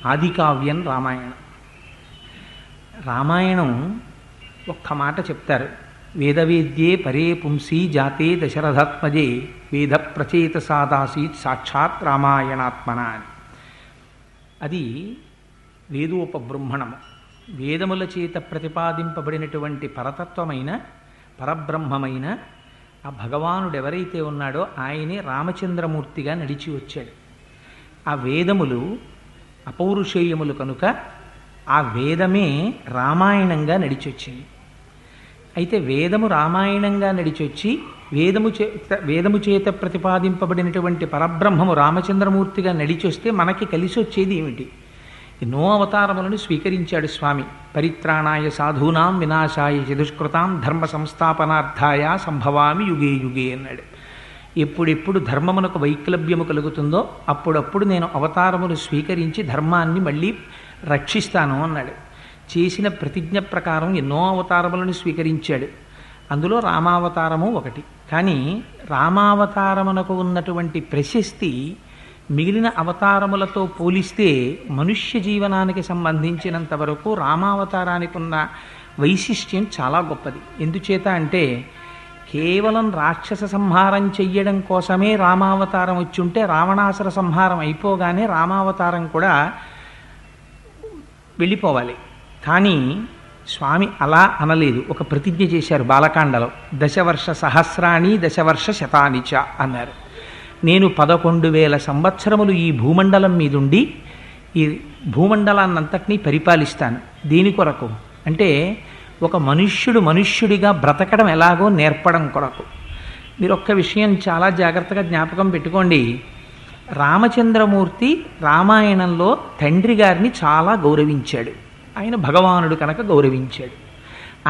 ఆదికావ్యం రామాయణం. రామాయణం ఒక్క మాట చెప్తారు, వేదవేద్యే పరే పుంసి జాతే దశరథాత్మజే వేద ప్రచేత సాదాసీత్ సాక్షాత్ రామాయణాత్మన అని. అది వేదోపబృంహణము, వేదముల చేత ప్రతిపాదింపబడినటువంటి పరతత్వమైన పరబ్రహ్మమైన ఆ భగవానుడు ఎవరైతే ఉన్నాడో ఆయనే రామచంద్రమూర్తిగా నడిచి వచ్చాడు. ఆ వేదములు అపౌరుషేయములు కనుక ఆ వేదమే రామాయణంగా నడిచొచ్చింది. అయితే వేదము రామాయణంగా నడిచొచ్చి వేదము చేత ప్రతిపాదింపబడినటువంటి పరబ్రహ్మము రామచంద్రమూర్తిగా నడిచొస్తే మనకి కలిసి వచ్చేది ఏమిటి? ఎన్నో అవతారములను స్వీకరించాడు స్వామి. పరిత్రాణాయ సాధూనాం వినాశాయ చతుష్కృతాం ధర్మ సంస్థాపనార్థాయ సంభవామి యుగే యుగే అన్నాడు. ఎప్పుడెప్పుడు ధర్మమునకు వైక్లభ్యము కలుగుతుందో అప్పుడప్పుడు నేను అవతారములు స్వీకరించి ధర్మాన్ని మళ్ళీ రక్షిస్తాను అన్నాడు. చేసిన ప్రతిజ్ఞ ప్రకారం ఎన్నో అవతారములను స్వీకరించాడు. అందులో రామావతారము ఒకటి. కానీ రామావతారమునకు ఉన్నటువంటి ప్రశస్తి మిగిలిన అవతారములతో పోలిస్తే మనుష్య జీవనానికి సంబంధించినంత వరకు రామావతారానికి ఉన్న వైశిష్ట్యం చాలా గొప్పది. ఎందుచేత అంటే కేవలం రాక్షస సంహారం చెయ్యడం కోసమే రామావతారం వచ్చుంటే రావణాసుర సంహారం అయిపోగానే రామావతారం కూడా వెళ్ళిపోవాలి. కానీ స్వామి అలా అనలేదు. ఒక ప్రతిజ్ఞ చేశారు బాలకాండలో, దశవర్ష సహస్రాణి దశవర్ష శతానిచ అన్నారు. నేను 11,000 సంవత్సరములు ఈ భూమండలం మీదుండి ఈ భూమండలాన్నంతటినీ పరిపాలిస్తాను. దేని కొరకు అంటే ఒక మనుష్యుడిగా బ్రతకడం ఎలాగో నేర్పడం కొరకు. మీరు ఒక్క విషయం చాలా జాగ్రత్తగా జ్ఞాపకం పెట్టుకోండి. రామచంద్రమూర్తి రామాయణంలో తండ్రి గారిని చాలా గౌరవించాడు. ఆయన భగవానుడు కనుక గౌరవించాడు.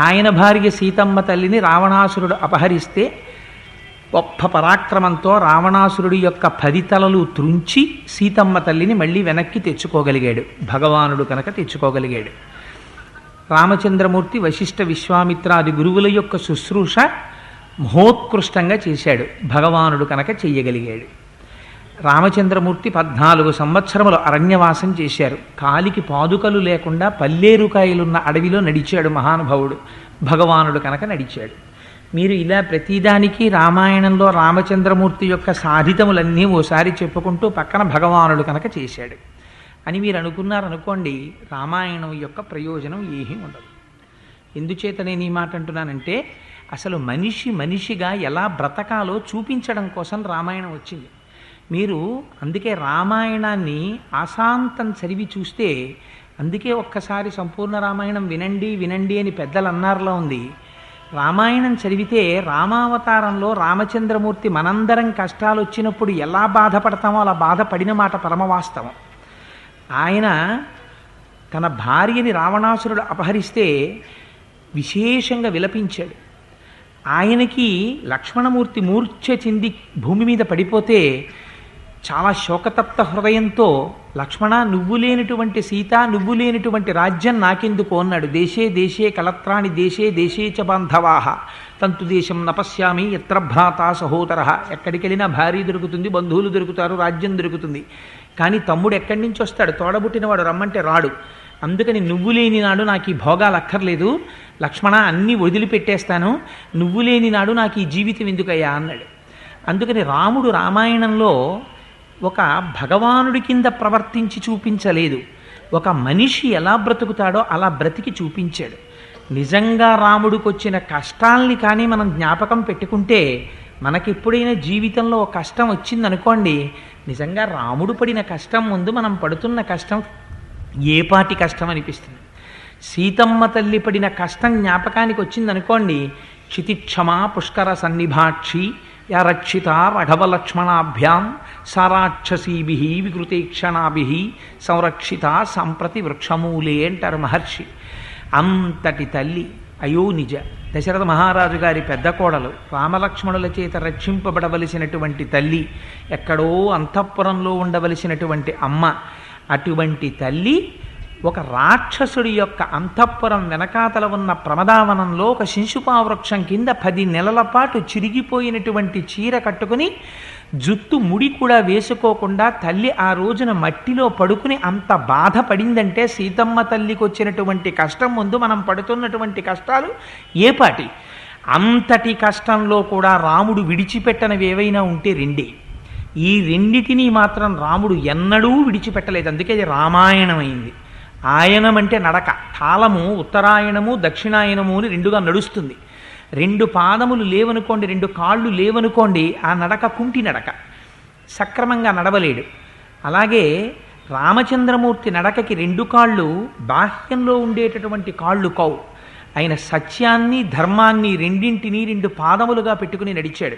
ఆయన భార్య సీతమ్మ తల్లిని రావణాసురుడు అపహరిస్తే గొప్ప పరాక్రమంతో రావణాసురుడి యొక్క 10 తలలు త్రుంచి సీతమ్మ తల్లిని మళ్ళీ వెనక్కి తెచ్చుకోగలిగాడు. భగవానుడు కనుక తెచ్చుకోగలిగాడు. రామచంద్రమూర్తి వశిష్ఠ విశ్వామిత్రాది గురువుల యొక్క శుశ్రూష మహోత్కృష్టంగా చేశాడు. భగవానుడు కనుక చెయ్యగలిగాడు. రామచంద్రమూర్తి 14 సంవత్సరములు అరణ్యవాసం చేశారు. కాలికి పాదుకలు లేకుండా పల్లేరుకాయలున్న అడవిలో నడిచాడు మహానుభావుడు. భగవానుడు కనుక నడిచాడు. మీరు ఇలా ప్రతిదానికి రామాయణంలో రామచంద్రమూర్తి యొక్క సాధితములన్నీ ఓసారి చెప్పుకుంటూ పక్కన భగవానుడు కనుక చేశాడు అని మీరు అనుకున్నారనుకోండి, రామాయణం యొక్క ప్రయోజనం ఏమీ ఉండదు. ఎందుచేత నేను ఈ మాట అంటున్నానంటే అసలు మనిషిగా ఎలా బ్రతకాలో చూపించడం కోసం రామాయణం వచ్చింది. మీరు అందుకే రామాయణాన్ని ఆశాంతం చదివి చూస్తే, అందుకే ఒక్కసారి సంపూర్ణ రామాయణం వినండి అని పెద్దలు అన్నారులో ఉంది. రామాయణం చదివితే రామావతారంలో రామచంద్రమూర్తి మనందరం కష్టాలు వచ్చినప్పుడు ఎలా బాధపడతామో అలా బాధపడిన మాట పరమవాస్తవం. ఆయన తన భార్యని రావణాసురుడు అపహరిస్తే విశేషంగా విలపించాడు. ఆయనకి లక్ష్మణమూర్తి మూర్ఛ చెంది భూమి మీద పడిపోతే చాలా శోకతప్త హృదయంతో, లక్ష్మణ నువ్వు లేనటువంటి సీత, నువ్వు లేనటువంటి రాజ్యం నాకెందుకు అన్నాడు. దేశే కళత్రాణి దేశే చ బాంధవాహ తంతు దేశం నపశ్యామి ఎత్ర భ్రాత సహోదర. ఎక్కడికి వెళ్ళినా భార్య దొరుకుతుంది, బంధువులు దొరుకుతారు, రాజ్యం దొరుకుతుంది. కానీ తమ్ముడు ఎక్కడి నుంచి వస్తాడు? తోడబుట్టినవాడు రమ్మంటే రాడు. అందుకని నువ్వు లేని నాడు నాకు ఈ భోగాలు అక్కర్లేదు లక్ష్మణ, అన్నీ వదిలిపెట్టేస్తాను, నువ్వు లేని నాడు నాకు ఈ జీవితం ఎందుకయ్యా అన్నాడు. అందుకని రాముడు రామాయణంలో ఒక భగవానుడి కింద ప్రవర్తించి చూపించలేదు, ఒక మనిషి ఎలా బ్రతుకుతాడో అలా బ్రతికి చూపించాడు. నిజంగా రాముడికి వచ్చిన కష్టాల్ని కానీ మనం జ్ఞాపకం పెట్టుకుంటే, మనకెప్పుడైనా జీవితంలో ఒక కష్టం వచ్చిందనుకోండి, నిజంగా రాముడు పడిన కష్టం ముందు మనం పడుతున్న కష్టం ఏపాటి కష్టం అనిపిస్తుంది. సీతమ్మ తల్లి పడిన కష్టం జ్ఞాపకానికి వచ్చిందనుకోండి, క్షితిక్షమా పుష్కర సన్నిభాక్షి యా రక్షిత రఘవలక్ష్మణాభ్యాం సారాక్షసీభి వికృతేక్షణాభి సంరక్షిత సంప్రతి వృక్షమూలే అంటారు మహర్షి. అంతటి తల్లి అయోనిజ దశరథ మహారాజు గారి పెద్ద కోడలు, రామలక్ష్మణుల చేత రక్షింపబడవలసినటువంటి తల్లి, ఎక్కడో అంతఃపురంలో ఉండవలసినటువంటి అమ్మ, అటువంటి తల్లి ఒక రాక్షసుడి యొక్క అంతఃపురం వెనకాతల ఉన్న ప్రమదావనంలో ఒక శింశుపావృక్షం కింద 10 నెలల పాటు చిరిగిపోయినటువంటి చీర కట్టుకుని జుత్తు ముడి కూడా వేసుకోకుండా తల్లి ఆ రోజున మట్టిలో పడుకుని అంత బాధపడిందంటే సీతమ్మ తల్లికి వచ్చినటువంటి కష్టం ముందు మనం పడుతున్నటువంటి కష్టాలు ఏపాటి. అంతటి కష్టంలో కూడా రాముడు విడిచిపెట్టనివి ఏవైనా ఉంటే రెండే. ఈ రెండిటినీ మాత్రం రాముడు ఎన్నడూ విడిచిపెట్టలేదు. అందుకే అది రామాయణం అయింది. ఆయనం అంటే నడక. కాలము ఉత్తరాయణము దక్షిణాయనము అని రెండుగా నడుస్తుంది. రెండు పాదములు లేవనుకోండి, రెండు కాళ్ళు లేవనుకోండి, ఆ నడక కుంటి నడక, సక్రమంగా నడవలేడు. అలాగే రామచంద్రమూర్తి నడకకి రెండు కాళ్ళు బాహ్యంలో ఉండేటటువంటి కాళ్ళు కావు. ఆయన సత్యాన్ని ధర్మాన్ని రెండింటినీ రెండు పాదములుగా పెట్టుకుని నడిచాడు.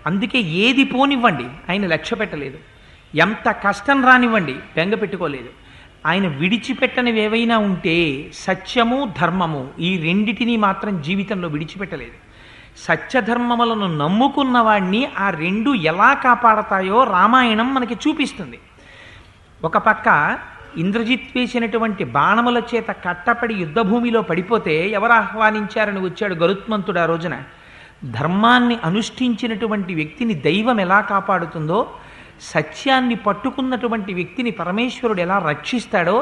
అందుకే ఏది పోనివ్వండి ఆయన లక్ష్య పెట్టలేదు, ఎంత కష్టం రానివ్వండి బెంగ పెట్టుకోలేదు. ఆయన విడిచిపెట్టనివి ఏవైనా ఉంటే సత్యము ధర్మము ఈ రెండిటినీ మాత్రం జీవితంలో విడిచిపెట్టలేదు. సత్యధర్మములను నమ్ముకున్న వాడిని ఆ రెండు ఎలా కాపాడతాయో రామాయణం మనకి చూపిస్తుంది. ఒక పక్క ఇంద్రజిత్ వేసినటువంటి బాణముల చేత కట్టపడి యుద్ధభూమిలో పడిపోతే ఎవరు ఆహ్వానించారని వచ్చాడు గరుత్మంతుడు ఆ రోజున. ధర్మాన్ని అనుష్ఠించినటువంటి వ్యక్తిని దైవం ఎలా కాపాడుతుందో, సత్యాన్ని పట్టుకున్నటువంటి వ్యక్తిని పరమేశ్వరుడు ఎలా రక్షిస్తాడో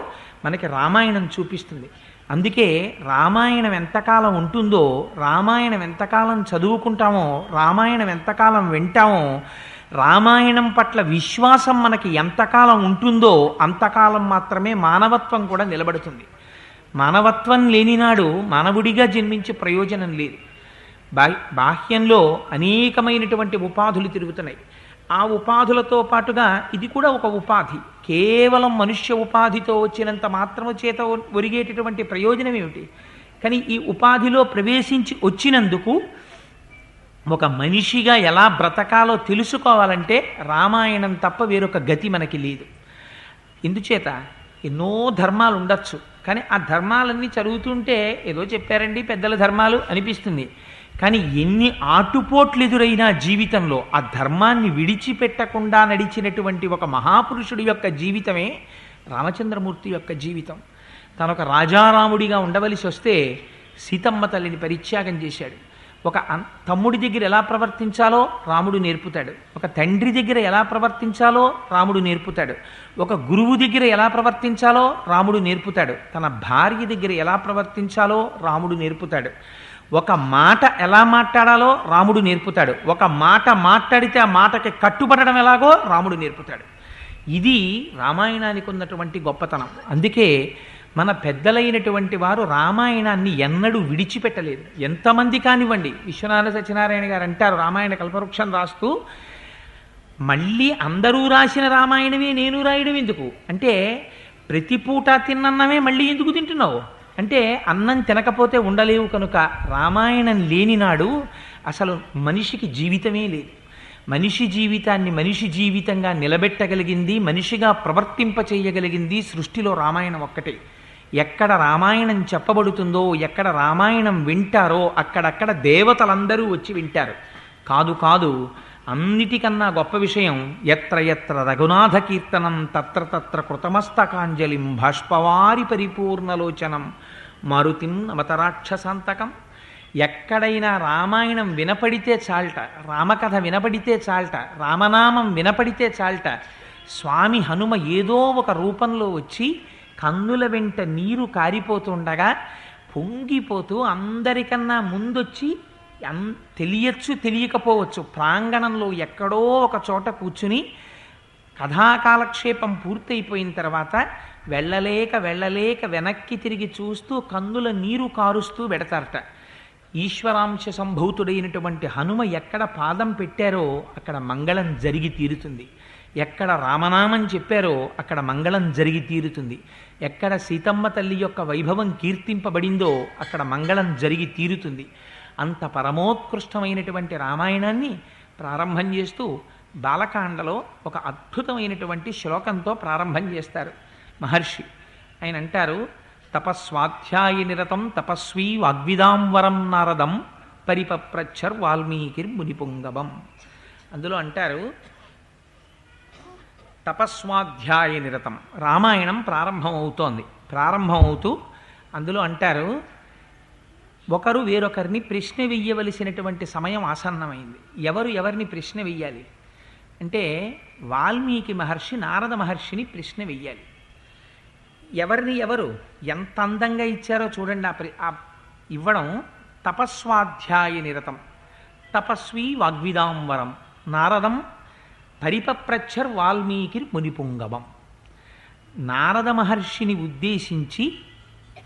మనకి రామాయణం చూపిస్తుంది. అందుకే రామాయణం ఎంతకాలం ఉంటుందో, రామాయణం ఎంతకాలం చదువుకుంటామో, రామాయణం ఎంతకాలం వింటామో, రామాయణం పట్ల విశ్వాసం మనకి ఎంతకాలం ఉంటుందో అంతకాలం మాత్రమే మానవత్వం కూడా నిలబడుతుంది. మానవత్వం లేనినాడు మానవుడిగా జన్మించే ప్రయోజనం లేదు. బాహ్యంలో అనేకమైనటువంటి ఉపాధులు తిరుగుతున్నాయి. ఆ ఉపాధులతో పాటుగా ఇది కూడా ఒక ఉపాధి. కేవలం మనుష్య ఉపాధితో వచ్చినంత మాత్రము చేత ఒరిగేటటువంటి ప్రయోజనం ఏమిటి? కానీ ఈ ఉపాధిలో ప్రవేశించి వచ్చినందుకు ఒక మనిషిగా ఎలా బ్రతకాలో తెలుసుకోవాలంటే రామాయణం తప్ప వేరొక గతి మనకి లేదు. ఇందుచేత ఎన్నో ధర్మాలు ఉండొచ్చు, కానీ ఆ ధర్మాలన్నీ చదువుతుంటే ఏదో చెప్పారండి పెద్దల ధర్మాలు అనిపిస్తుంది. కానీ ఎన్ని ఆటుపోట్లు ఎదురైనా జీవితంలో ఆ ధర్మాన్ని విడిచిపెట్టకుండా నడిచినటువంటి ఒక మహాపురుషుడి యొక్క జీవితమే రామచంద్రమూర్తి యొక్క జీవితం. తను ఒక రాజారాముడిగా ఉండవలసి వస్తే సీతమ్మ తల్లిని పరిత్యాగం చేశాడు. ఒక తమ్ముడి దగ్గర ఎలా ప్రవర్తించాలో రాముడు నేర్పుతాడు. ఒక తండ్రి దగ్గర ఎలా ప్రవర్తించాలో రాముడు నేర్పుతాడు. ఒక గురువు దగ్గర ఎలా ప్రవర్తించాలో రాముడు నేర్పుతాడు. తన భార్య దగ్గర ఎలా ప్రవర్తించాలో రాముడు నేర్పుతాడు. ఒక మాట ఎలా మాట్లాడాలో రాముడు నేర్పుతాడు. ఒక మాట మాట్లాడితే ఆ మాటకి కట్టుబడడం ఎలాగో రాముడు నేర్పుతాడు. ఇది రామాయణానికి ఉన్నటువంటి గొప్పతనం. అందుకే మన పెద్దలైనటువంటి వారు రామాయణాన్ని ఎన్నడూ విడిచిపెట్టలేదు. ఎంతమంది కానివ్వండి, విశ్వనాథ సత్యనారాయణ గారు అంటారు రామాయణ కల్పవృక్షం రాస్తూ, మళ్ళీ అందరూ రాసిన రామాయణమే నేను రాయడం ఎందుకు అంటే, ప్రతి పూట తిన్నన్నమే మళ్ళీ ఎందుకు తింటున్నావు అంటే, అన్నం తినకపోతే ఉండలేవు కనుక. రామాయణం లేనినాడు అసలు మనిషికి జీవితమే లేదు. మనిషి జీవితాన్ని మనిషి జీవితంగా నిలబెట్టగలిగింది, మనిషిగా ప్రవర్తింప చేయగలిగింది సృష్టిలో రామాయణం ఒక్కటే. ఎక్కడ రామాయణం చెప్పబడుతుందో, ఎక్కడ రామాయణం వింటారో అక్కడక్కడ దేవతలందరూ వచ్చి వింటారు. కాదు కాదు, అన్నిటికన్నా గొప్ప విషయం, ఎత్ర ఎత్ర రఘునాథ కీర్తనం తత్ర తత్ర కృతమస్తకాంజలిం బాష్పవారి పరిపూర్ణలోచనం మారుతిం అవతరాక్షసాంతకం. ఎక్కడైనా రామాయణం వినపడితే చాల్ట, రామకథ వినపడితే చాల్ట, రామనామం వినపడితే చాల్ట, స్వామి హనుమ ఏదో ఒక రూపంలో వచ్చి కన్నుల వెంట నీరు కారిపోతుండగా పొంగిపోతూ అందరికన్నా ముందొచ్చి తెలియచ్చు తెలియకపోవచ్చు ప్రాంగణంలో ఎక్కడో ఒక చోట కూర్చుని కథాకాలక్షేపం పూర్తయిపోయిన తర్వాత వెళ్ళలేక వెనక్కి తిరిగి చూస్తూ కన్నుల నీరు కారుస్తూ పెడతారట. ఈశ్వరాంశ సంభూతుడైనటువంటి హనుమ ఎక్కడ పాదం పెట్టారో అక్కడ మంగళం జరిగి తీరుతుంది. ఎక్కడ రామనామం చెప్పారో అక్కడ మంగళం జరిగి తీరుతుంది. ఎక్కడ సీతమ్మ తల్లి యొక్క వైభవం కీర్తింపబడిందో అక్కడ మంగళం జరిగి తీరుతుంది. అంత పరమోత్కృష్టమైనటువంటి రామాయణాన్ని ప్రారంభం చేస్తూ బాలకాండలో ఒక అద్భుతమైనటువంటి శ్లోకంతో ప్రారంభం చేస్తారు మహర్షి. ఆయన అంటారు, తపస్వాధ్యాయ నిరతం తపస్వీ వాగ్విదాంవరం నారదం పరిపప్రచ్చర్ వాల్మీకిర్ మునిపుంగవం. అందులో అంటారు, తపస్వాధ్యాయ నిరతం రామాయణం ప్రారంభమవుతూ అందులో అంటారు, ఒకరు వేరొకరిని ప్రశ్న వెయ్యవలసినటువంటి సమయం ఆసన్నమైంది. ఎవరిని ప్రశ్న వెయ్యాలి? అంటే వాల్మీకి మహర్షి నారద మహర్షిని ప్రశ్న వెయ్యాలి. ఎవరిని ఎవరు ఎంత అందంగా ఇచ్చారో చూడండి. ఆ ఇవ్వడం తపస్వాధ్యాయ నిరతం తపస్వి వాగ్విదాంబరం నారదం పరిపప్రచ్చర్ వాల్మీకి మునిపుంగవం. నారద మహర్షిని ఉద్దేశించి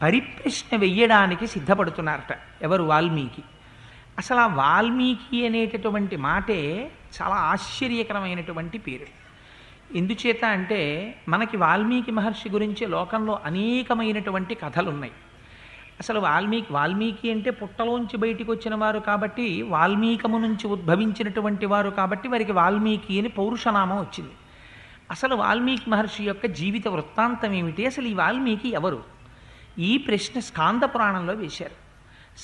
పరిప్రశ్న వెయ్యడానికి సిద్ధపడుతున్నారట ఎవరు? వాల్మీకి. అసలు ఆ వాల్మీకి అనేటటువంటి మాటే చాలా ఆశ్చర్యకరమైనటువంటి పేరు. ఎందుచేత అంటే మనకి వాల్మీకి మహర్షి గురించి లోకంలో అనేకమైనటువంటి కథలు ఉన్నాయి. అసలు వాల్మీకి అంటే పుట్టలోంచి బయటికి వచ్చిన వారు కాబట్టి, వాల్మీకము నుంచి ఉద్భవించినటువంటి వారు కాబట్టి వారికి వాల్మీకి అని పౌరుషనామం వచ్చింది. అసలు వాల్మీకి మహర్షి యొక్క జీవిత వృత్తాంతం ఏమిటి? అసలు ఈ వాల్మీకి ఎవరు? ఈ ప్రశ్న స్కాంద పురాణంలో వేశారు.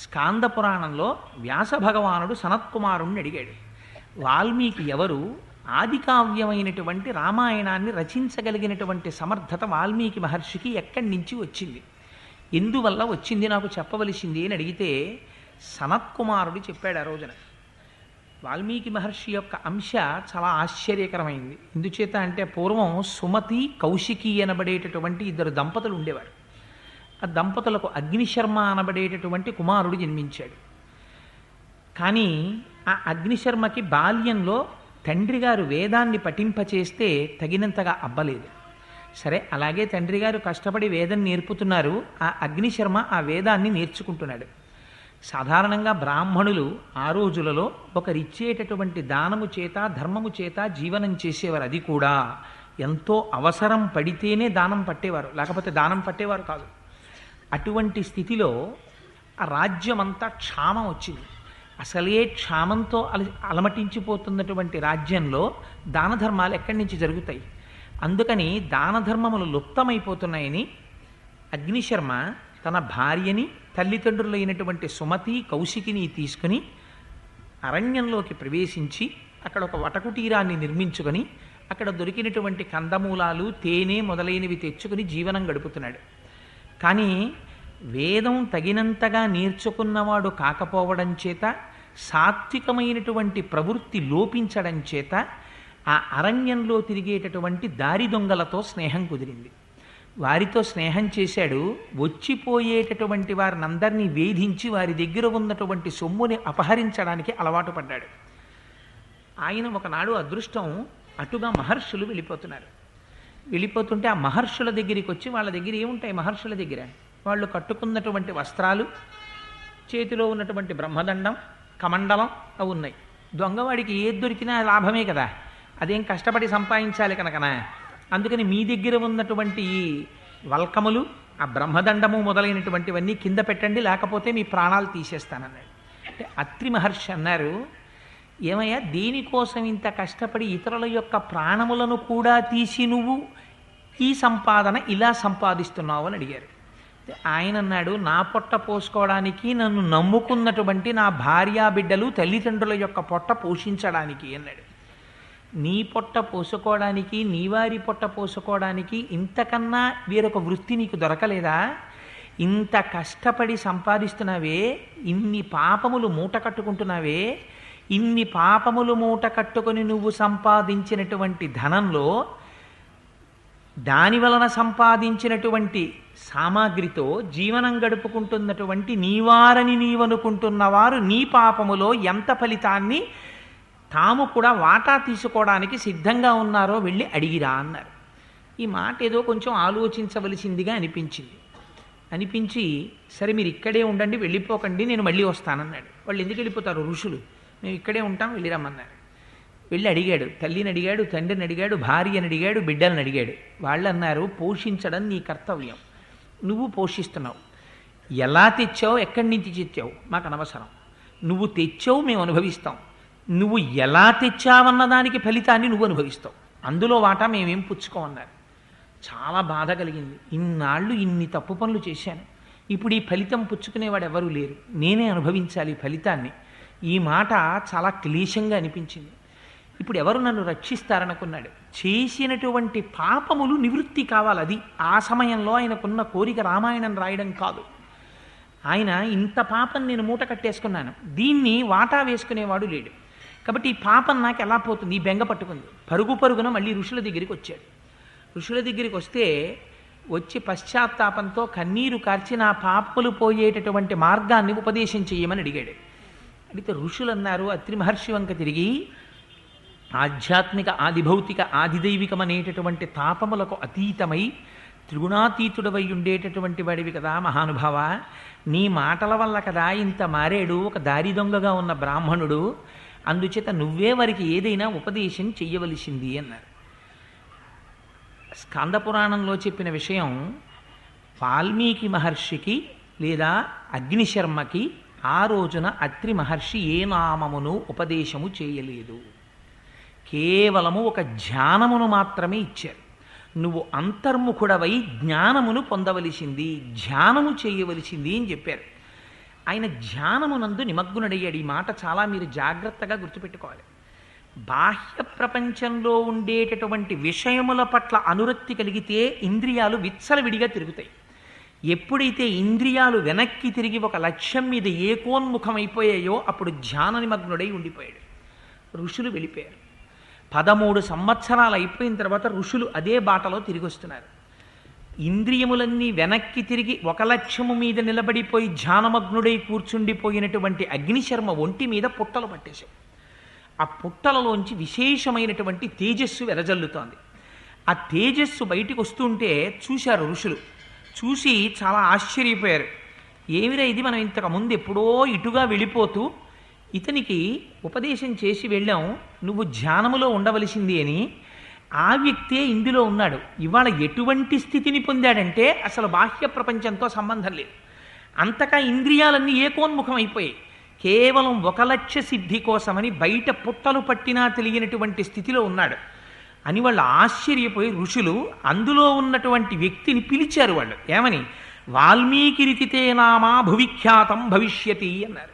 స్కాంద పురాణంలో వ్యాస భగవానుడు సనత్కుమారుణ్ణి అడిగాడు, వాల్మీకి ఎవరు? ఆది కావ్యమైనటువంటి రామాయణాన్ని రచించగలిగినటువంటి సమర్థత వాల్మీకి మహర్షికి ఎక్కడి నుంచి వచ్చింది, ఎందువల్ల వచ్చింది, నాకు చెప్పవలసింది అని అడిగితే సనత్కుమారుడు చెప్పాడు. ఆ రోజున వాల్మీకి మహర్షి యొక్క అంశ చాలా ఆశ్చర్యకరమైంది. ఎందుచేత అంటే పూర్వం సుమతి కౌశికి అనబడేటటువంటి ఇద్దరు దంపతులు ఉండేవారు. ఆ దంపతులకు అగ్నిశర్మ అనబడేటటువంటి కుమారుడు జన్మించాడు. కానీ ఆ అగ్నిశర్మకి బాల్యంలో తండ్రి గారు వేదాన్ని పఠింపచేస్తే తగినంతగా అబ్బలేదు. సరే, అలాగే తండ్రి గారు కష్టపడి వేదం నేర్పుతున్నారు, ఆ అగ్నిశర్మ ఆ వేదాన్ని నేర్చుకుంటున్నాడు. సాధారణంగా బ్రాహ్మణులు ఆ రోజులలో ఒకరిచ్చేటటువంటి దానము చేత ధర్మము చేత జీవనం చేసేవారు. అది కూడా ఎంతో అవసరం పడితేనే దానం పట్టేవారు, లేకపోతే దానం పట్టేవారు కాదు. అటువంటి స్థితిలో ఆ రాజ్యమంతా క్షామం వచ్చింది. అసలే క్షామంతో అలమటించిపోతున్నటువంటి రాజ్యంలో దాన ధర్మాలు ఎక్కడి నుంచి జరుగుతాయి? అందుకని దాన ధర్మములు లుప్తమైపోతున్నాయని అగ్నిశర్మ తన భార్యని, తల్లిదండ్రులైనటువంటి సుమతి కౌశికిని తీసుకుని అరణ్యంలోకి ప్రవేశించి అక్కడ ఒక వటకుటీరాన్ని నిర్మించుకొని అక్కడ దొరికినటువంటి కందమూలాలు, తేనె మొదలైనవి తెచ్చుకుని జీవనం గడుపుతున్నాడు. కానీ వేదం తగినంతగా నేర్చుకున్నవాడు కాకపోవడం చేత, సాత్వికమైనటువంటి ప్రవృత్తి లోపించడం చేత ఆ అరణ్యంలో తిరిగేటటువంటి దారి దొంగలతో స్నేహం కుదిరింది. వారితో స్నేహం చేశాడు. వచ్చిపోయేటటువంటి వారినందరినీ వేధించి వారి దగ్గర ఉన్నటువంటి సొమ్ముని అపహరించడానికి అలవాటు పడ్డాడు. ఆయన ఒకనాడు అదృష్టం, అటుగా మహర్షులు వెళ్ళిపోతున్నారు. వెళ్ళిపోతుంటే ఆ మహర్షుల దగ్గరికి వచ్చి, వాళ్ళ దగ్గర ఏముంటాయి మహర్షుల దగ్గర? వాళ్ళు కట్టుకున్నటువంటి వస్త్రాలు, చేతిలో ఉన్నటువంటి బ్రహ్మదండం, కమండలం అవి ఉన్నాయి. దొంగవాడికి ఏది దొరికినా లాభమే కదా, అదేం కష్టపడి సంపాదించాలి కనుకనా. అందుకని మీ దగ్గర ఉన్నటువంటి ఈ వల్కములు, ఆ బ్రహ్మదండము మొదలైనటువంటివన్నీ కింద పెట్టండి, లేకపోతే మీ ప్రాణాలు తీసేస్తానన్నాడు. అంటే అత్రి మహర్షి అన్నారు, ఏమయ్యా దేనికోసం ఇంత కష్టపడి ఇతరుల యొక్క ప్రాణములను కూడా తీసి నువ్వు ఈ సంపాదన ఇలా సంపాదిస్తున్నావు అని అడిగారు. ఆయన అన్నాడు, నా పొట్ట పోసుకోవడానికి, నన్ను నమ్ముకున్నటువంటి నా భార్యా బిడ్డలు తల్లిదండ్రుల యొక్క పొట్ట పోషించడానికి అన్నాడు. నీ పొట్ట పోసుకోవడానికి, నీ వారి పొట్ట పోసుకోవడానికి ఇంతకన్నా వేరొక వృత్తి నీకు దొరకలేదా? ఇంత కష్టపడి సంపాదిస్తున్నావే, ఇన్ని పాపములు మూట కట్టుకుంటున్నావే, ఇన్ని పాపములు మూట కట్టుకొని నువ్వు సంపాదించినటువంటి ధనంలో దాని వలన సంపాదించినటువంటి సామాగ్రితో జీవనం గడుపుకుంటున్నటువంటి నీవారని నీవనుకుంటున్న వారు నీ పాపములో ఎంత ఫలితాన్ని తాము కూడా వాటా తీసుకోవడానికి సిద్ధంగా ఉన్నారో వెళ్ళి అడిగిరా అన్నారు. ఈ మాట ఏదో కొంచెం ఆలోచించవలసిందిగా అనిపించి సరే మీరు ఇక్కడే ఉండండి, వెళ్ళిపోకండి, నేను మళ్ళీ వస్తానన్నాడు. వాళ్ళు ఎందుకు వెళ్ళిపోతారు? ఋషులు. మేము ఇక్కడే ఉంటాం, వెళ్ళిరమ్మన్నారు. వెళ్ళి అడిగాడు, తల్లిని అడిగాడు, తండ్రిని అడిగాడు, భార్యని అడిగాడు, బిడ్డలను అడిగాడు. వాళ్ళు అన్నారు, పోషించడం నీ కర్తవ్యం, నువ్వు పోషిస్తున్నావు. ఎలా తెచ్చావు, ఎక్కడి నుంచి తెచ్చావు మాకు అనవసరం, నువ్వు తెచ్చావు మేము అనుభవిస్తాం, నువ్వు ఎలా తెచ్చావన్న దానికి ఫలితాన్ని నువ్వు అనుభవిస్తావు, అందులో వాటా మేమేం పుచ్చుకోమన్నారు. చాలా బాధ కలిగింది. ఇన్నాళ్ళు ఇన్ని తప్పు పనులు చేశాను, ఇప్పుడు ఈ ఫలితం పుచ్చుకునేవాడు ఎవరూ లేరు, నేనే అనుభవించాలి ఈ ఫలితాన్ని. ఈ మాట చాలా క్లేశంగా అనిపించింది. ఇప్పుడు ఎవరు నన్ను రక్షిస్తారనుకున్నాడు. చేసినటువంటి పాపములు నివృత్తి కావాలి, అది ఆ సమయంలో ఆయనకున్న కోరిక రామాయణం రాయడం కాదు. ఆయన ఇంత పాపం నేను మూట కట్టేసుకున్నాను, దీన్ని వాటా వేసుకునేవాడు లేడు, కాబట్టి ఈ పాపం నాకు ఎలా పోతుంది, ఈ బెంగ పట్టుకుంది. పరుగు పరుగున మళ్ళీ ఋషుల దగ్గరికి వచ్చాడు. ఋషుల దగ్గరికి వస్తే వచ్చి పశ్చాత్తాపంతో కన్నీరు కార్చి నా పాపలు పోయేటటువంటి మార్గాన్ని ఉపదేశం చేయమని అడిగాడు. అడిగితే ఋషులు అన్నారు, అత్రి మహర్షి వంక తిరిగి, ఆధ్యాత్మిక ఆదిభౌతిక ఆదిదైవికం అనేటటువంటి తాపములకు అతీతమై త్రిగుణాతీతుడవై ఉండేటటువంటి వాడివి కదా మహానుభావ, నీ మాటల వల్ల కదా ఇంత మారేడు ఒక దారి దొంగగా ఉన్న బ్రాహ్మణుడు, అందుచేత నువ్వే వారికి ఏదైనా ఉపదేశం చెయ్యవలసింది అన్నారు. స్కాందపురాణంలో చెప్పిన విషయం వాల్మీకి మహర్షికి లేదా అగ్నిశర్మకి ఆ రోజున అత్రి మహర్షి ఏ నామమును ఉపదేశము చేయలేదు, కేవలము ఒక ధ్యానమును మాత్రమే ఇచ్చారు. నువ్వు అంతర్ముఖుడవై జ్ఞానమును పొందవలసింది, ధ్యానము చేయవలసింది అని చెప్పారు. ఆయన ధ్యానమునందు నిమగ్నుడయ్యాడు. ఈ మాట చాలా మీరు జాగ్రత్తగా గుర్తుపెట్టుకోవాలి. బాహ్య ప్రపంచంలో ఉండేటటువంటి విషయముల పట్ల అనురక్తి కలిగితే ఇంద్రియాలు విచ్చలవిడిగా తిరుగుతాయి. ఎప్పుడైతే ఇంద్రియాలు వెనక్కి తిరిగి ఒక లక్ష్యం మీద ఏకోన్ముఖమైపోయాయో అప్పుడు ధ్యాన నిమగ్నుడై ఉండిపోయాడు. ఋషులు వెళ్ళిపోయారు. 13 సంవత్సరాలు అయిపోయిన తర్వాత ఋషులు అదే బాటలో తిరిగి వస్తున్నారు. ఇంద్రియములన్నీ వెనక్కి తిరిగి ఒక లక్ష్యము మీద నిలబడిపోయి ధ్యానమగ్నుడై కూర్చుండిపోయినటువంటి అగ్నిశర్మ ఒంటి మీద పుట్టలు పట్టేశాయి. ఆ పుట్టలలోంచి విశేషమైనటువంటి తేజస్సు వెదజల్లుతోంది. ఆ తేజస్సు బయటికి వస్తుంటే చూశారు ఋషులు. చూసి చాలా ఆశ్చర్యపోయారు. ఏమిరా ఇది, మనం ఇంతకు ముందు ఎప్పుడో ఇటుగా వెళ్ళిపోతూ ఇతనికి ఉపదేశం చేసి వెళ్ళాం, నువ్వు ధ్యానములో ఉండవలసింది అని. ఆ వ్యక్తే ఇందులో ఉన్నాడు. ఇవాళ ఎటువంటి స్థితిని పొందాడంటే అసలు బాహ్య ప్రపంచంతో సంబంధం లేదు. అంతగా ఇంద్రియాలన్నీ ఏకోన్ముఖం అయిపోయాయి. కేవలం ఒక లక్ష్య సిద్ధి కోసమని బయట పుట్టలు పట్టినా తెలియనటువంటి స్థితిలో ఉన్నాడు అని వాళ్ళు ఆశ్చర్యపోయి ఋషులు అందులో ఉన్నటువంటి వ్యక్తిని పిలిచారు. వాళ్ళు ఏమని, వాల్మీకి రితితే నామా భువిఖ్యాతం భవిష్యతి అన్నారు.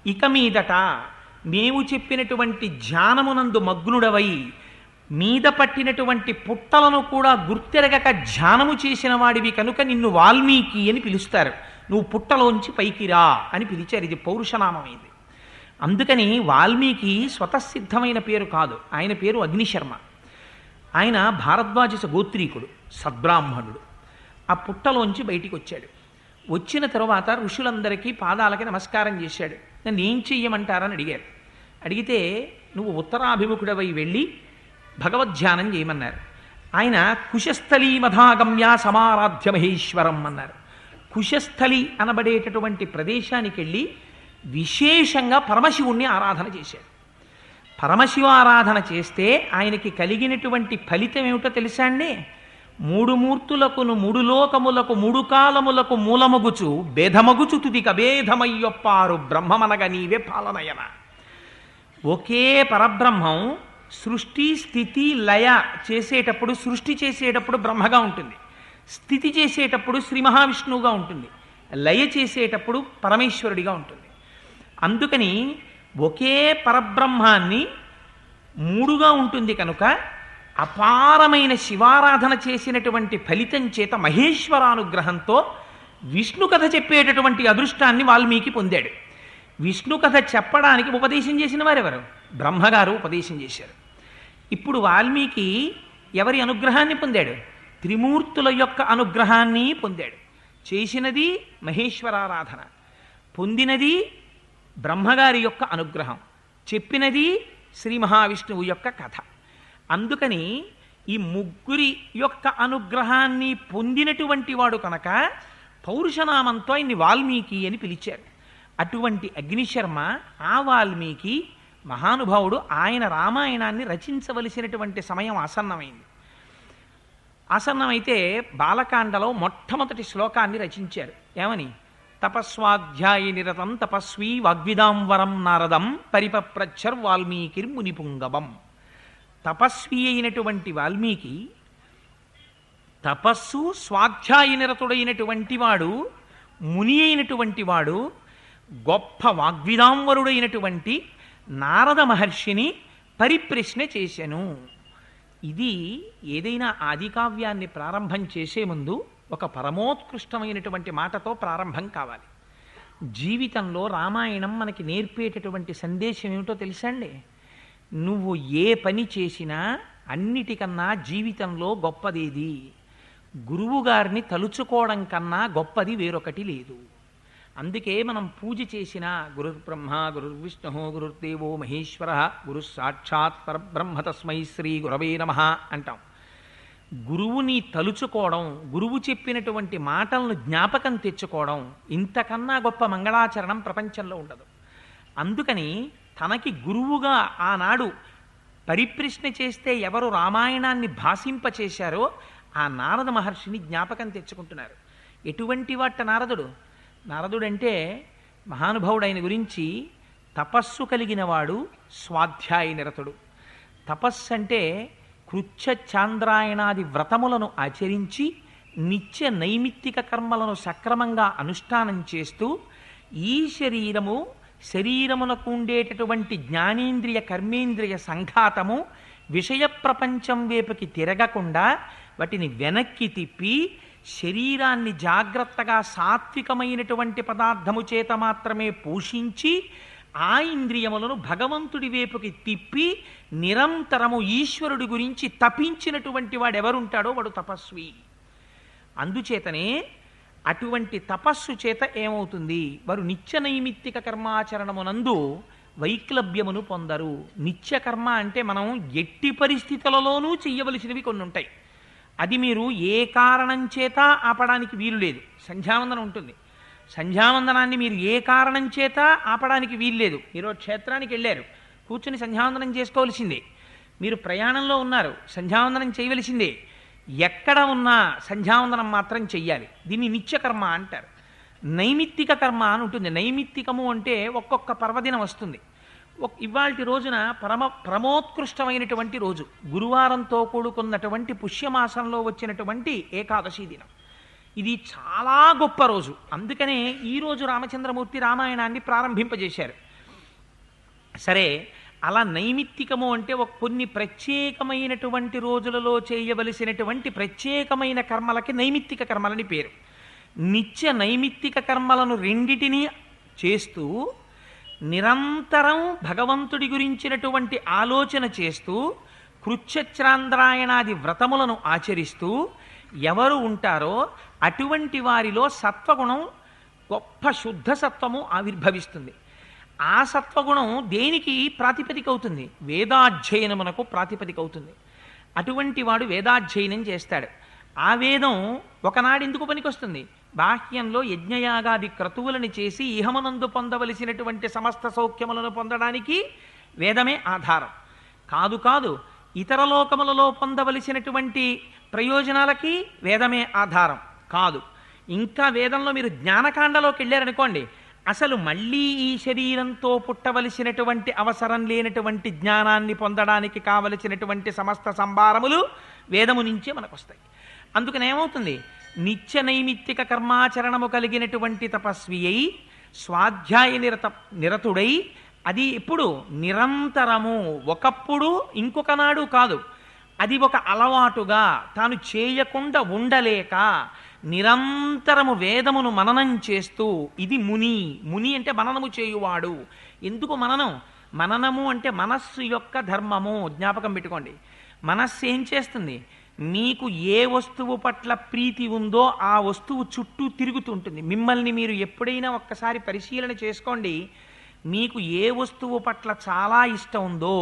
ఇక మీదట మేము చెప్పినటువంటి ధ్యానమునందు మగ్నుడవై మీద పట్టినటువంటి పుట్టలను కూడా గుర్తెరగక ధ్యానము చేసిన వాడివి కనుక నిన్ను వాల్మీకి అని పిలుస్తారు, నువ్వు పుట్టలోంచి పైకి రా అని పిలిచారు. ఇది పౌరుషనామమైంది. అందుకని వాల్మీకి స్వతసిద్ధమైన పేరు కాదు, ఆయన పేరు అగ్నిశర్మ. ఆయన భారద్వాజ గోత్రీకుడు, సద్బ్రాహ్మణుడు. ఆ పుట్టలోంచి బయటికి వచ్చాడు. వచ్చిన తరువాత ఋషులందరికీ పాదాలకి నమస్కారం చేశాడు. నన్ను ఏం చెయ్యమంటారని అడిగారు. అడిగితే నువ్వు ఉత్తరాభిముఖుడవై వెళ్ళి భగవద్ధ్యానం చేయమన్నారు. ఆయన కుశస్థలీ మధాగమ్య సమారాధ్య మహేశ్వరం అన్నారు. కుశస్థలి అనబడేటటువంటి ప్రదేశానికి వెళ్ళి విశేషంగా పరమశివుణ్ణి ఆరాధన చేశాడు. పరమశివ ఆరాధన చేస్తే ఆయనకి కలిగినటువంటి ఫలితం ఏమిటో తెలుసా అండి? 3 మూర్తులకును 3 లోకములకు 3 కాలములకు మూలమగుచు భేదమగుచు తుదిక భేదమయ్యొప్పారు బ్రహ్మమనగ నీవే పాలనయన. ఒకే పరబ్రహ్మం సృష్టి స్థితి లయ చేసేటప్పుడు, సృష్టి చేసేటప్పుడు బ్రహ్మగా ఉంటుంది, స్థితి చేసేటప్పుడు శ్రీ మహావిష్ణువుగా ఉంటుంది, లయ చేసేటప్పుడు పరమేశ్వరుడిగా ఉంటుంది. అందుకని ఒకే పరబ్రహ్మాన్ని 3గా ఉంటుంది కనుక అపారమైన శివారాధన చేసినటువంటి ఫలితం చేత మహేశ్వరానుగ్రహంతో విష్ణు కథ చెప్పేటటువంటి అదృష్టాన్ని వాల్మీకి పొందాడు. విష్ణు కథ చెప్పడానికి ఉపదేశం చేసిన వారెవరు? బ్రహ్మగారు ఉపదేశం చేశారు. ఇప్పుడు వాల్మీకి ఎవరి అనుగ్రహాన్ని పొందాడు? త్రిమూర్తుల యొక్క అనుగ్రహాన్ని పొందాడు. చేసినది మహేశ్వరారాధన, పొందినది బ్రహ్మగారి యొక్క అనుగ్రహం, చెప్పినది శ్రీ మహావిష్ణువు యొక్క కథ. అందుకని ఈ ముగ్గురి యొక్క అనుగ్రహాన్ని పొందినటువంటి వాడు కనుక పౌరుషనామంతో ఆయన్ని వాల్మీకి అని పిలిచారు. అటువంటి అగ్నిశర్మ ఆ వాల్మీకి మహానుభావుడు ఆయన రామాయణాన్ని రచించవలసినటువంటి సమయం ఆసన్నమైంది. ఆసన్నమైతే బాలకాండలో మొట్టమొదటి శ్లోకాన్ని రచించారు. ఏమని? తపస్వాధ్యాయ నిరతం తపస్వీ వాగ్విదాంవరం నారదం పరిపప్రచ్చర్ వాల్మీకిర్మునిపుంగవం. తపస్వి అయినటువంటి వాల్మీకి, తపస్సు స్వాధ్యాయ నిరతుడైనటువంటి వాడు, ముని అయినటువంటి వాడు, గొప్ప వాగ్విదాంవరుడైనటువంటి నారద మహర్షిని పరిప్రశ్న చేశాను. ఇది ఏదైనా ఆదికావ్యాన్ని ప్రారంభం చేసే ముందు ఒక పరమోత్కృష్టమైనటువంటి మాటతో ప్రారంభం కావాలి. జీవితంలో రామాయణం మనకి నేర్పేటటువంటి సందేశం ఏమిటో తెలుసా అండి? నువ్వు ఏ పని చేసినా అన్నిటికన్నా జీవితంలో గొప్పదేది గురువుగారిని తలుచుకోవడం కన్నా గొప్పది వేరొకటి లేదు. అందుకే మనం పూజ చేసిన గురుర్బ్రహ్మ గురుర్విష్ణు గురుర్దేవో మహేశ్వర గురు సాక్షాత్ పరబ్రహ్మ తస్మై శ్రీ గురవే నమః అంటాం. గురువుని తలుచుకోవడం, గురువు చెప్పినటువంటి మాటలను జ్ఞాపకం తెచ్చుకోవడం, ఇంతకన్నా గొప్ప మంగళాచరణం ప్రపంచంలో ఉండదు. అందుకని తనకి గురువుగా ఆనాడు పరిప్రశ్న చేస్తే ఎవరు రామాయణాన్ని భాషింపచేశారో ఆ నారద మహర్షిని జ్ఞాపకం తెచ్చుకుంటున్నారు. ఎటువంటి వాట నారదుడు? నారదుడంటే మహానుభావుడు. ఆయన గురించి తపస్సు కలిగినవాడు, స్వాధ్యాయ నిరతుడు. తపస్సు అంటే కృచ్ఛ చాంద్రాయణాది వ్రతములను ఆచరించి నిత్య నైమిత్తిక కర్మలను సక్రమంగా అనుష్ఠానం చేస్తూ ఈ శరీరమునకు ఉండేటటువంటి జ్ఞానేంద్రియ కర్మేంద్రియ సంఘాతము విషయ ప్రపంచం వైపుకి తిరగకుండా వాటిని వెనక్కి తిప్పి శరీరాన్ని జాగ్రత్తగా సాత్వికమైనటువంటి పదార్థము చేత మాత్రమే పోషించి ఆ ఇంద్రియములను భగవంతుడి వైపుకి తిప్పి నిరంతరము ఈశ్వరుడి గురించి తపించినటువంటి వాడెవరుంటాడో వాడు తపస్వి. అందుచేతనే అటువంటి తపస్సు చేత ఏమవుతుంది? వారు నిత్య నైమిత్తిక కర్మాచరణమునందు వైక్లభ్యమును పొందరు. నిత్య కర్మ అంటే మనం ఎట్టి పరిస్థితులలోనూ చెయ్యవలసినవి కొన్ని ఉంటాయి. అది మీరు ఏ కారణం చేత ఆపడానికి వీలు లేదు. సంధ్యావందనం ఉంటుంది, సంధ్యావందనాన్ని మీరు ఏ కారణం చేత ఆపడానికి వీల్లేదు. మీరు క్షేత్రానికి వెళ్ళారు, కూర్చుని సంధ్యావందనం చేసుకోవలసిందే. మీరు ప్రయాణంలో ఉన్నారు, సంధ్యావందనం చేయవలసిందే. ఎక్కడ ఉన్నా సంధ్యావందనం మాత్రం చెయ్యాలి. దీన్ని నిత్యకర్మ అంటారు. నైమిత్తిక కర్మ అని ఉంటుంది. నైమిత్తికము అంటే ఒక్కొక్క పర్వదినం వస్తుంది. ఇవాల్టి రోజున ప్రమోత్కృష్టమైనటువంటి రోజు, గురువారంతో కూడుకున్నటువంటి పుష్యమాసంలో వచ్చినటువంటి ఏకాదశి దినం. ఇది చాలా గొప్ప రోజు. అందుకనే ఈరోజు రామచంద్రమూర్తి రామాయణాన్ని ప్రారంభింపజేశారు. సరే, అలా నైమిత్తికము అంటే కొన్ని ప్రత్యేకమైనటువంటి రోజులలో చేయవలసినటువంటి ప్రత్యేకమైన కర్మలకి నైమిత్తిక కర్మలని పేరు. నిత్య నైమిత్తిక కర్మలను రెండిటినీ చేస్తూ నిరంతరం భగవంతుడి గురించినటువంటి ఆలోచన చేస్తూ కృచ్ఛ్రాంద్రాయణాది వ్రతములను ఆచరిస్తూ ఎవరు ఉంటారో అటువంటి వారిలో సత్వగుణం, గొప్ప శుద్ధ సత్వము ఆవిర్భవిస్తుంది. ఆ సత్వగుణం దేనికి ప్రాతిపదిక అవుతుంది? వేదాధ్యయనమునకు ప్రాతిపదిక అవుతుంది. అటువంటి వాడు వేదాధ్యయనం చేస్తాడు. ఆ వేదం ఒకనాడు ఎందుకు పనికొస్తుంది? బాహ్యంలో యజ్ఞయాగాది క్రతువులను చేసి ఇహమనందు పొందవలసినటువంటి సమస్త సౌఖ్యములను పొందడానికి వేదమే ఆధారం కాదు. ఇతర లోకములలో పొందవలసినటువంటి ప్రయోజనాలకి వేదమే ఆధారం కాదు. ఇంకా వేదంలో మీరు జ్ఞానకాండలోకి వెళ్ళారనుకోండి, అసలు మళ్ళీ ఈ శరీరంతో పుట్టవలసినటువంటి అవసరం లేనటువంటి జ్ఞానాన్ని పొందడానికి కావలసినటువంటి సమస్త సంభారములు వేదము నుంచే మనకు వస్తాయి. అందుకని ఏమవుతుంది? నిత్య నైమిత్తిక కర్మాచరణము కలిగినటువంటి తపస్వి అయి స్వాధ్యాయ నిరతుడై, అది ఎప్పుడు? నిరంతరము, ఒకప్పుడు ఇంకొక నాడు కాదు. అది ఒక అలవాటుగా తాను చేయకుండా ఉండలేక నిరంతరము వేదమును మననం చేస్తూ, ఇది ముని అంటే మననము చేయువాడు. ఎందుకు మననం? మననము అంటే మనస్సు యొక్క ధర్మము. జ్ఞాపకం పెట్టుకోండి. మనస్సు ఏం చేస్తుంది? మీకు ఏ వస్తువు పట్ల ప్రీతి ఉందో ఆ వస్తువు చుట్టూ తిరుగుతుంటుంది. మిమ్మల్ని మీరు ఎప్పుడైనా ఒక్కసారి పరిశీలన చేసుకోండి. మీకు ఏ వస్తువు పట్ల చాలా ఇష్టం ఉందో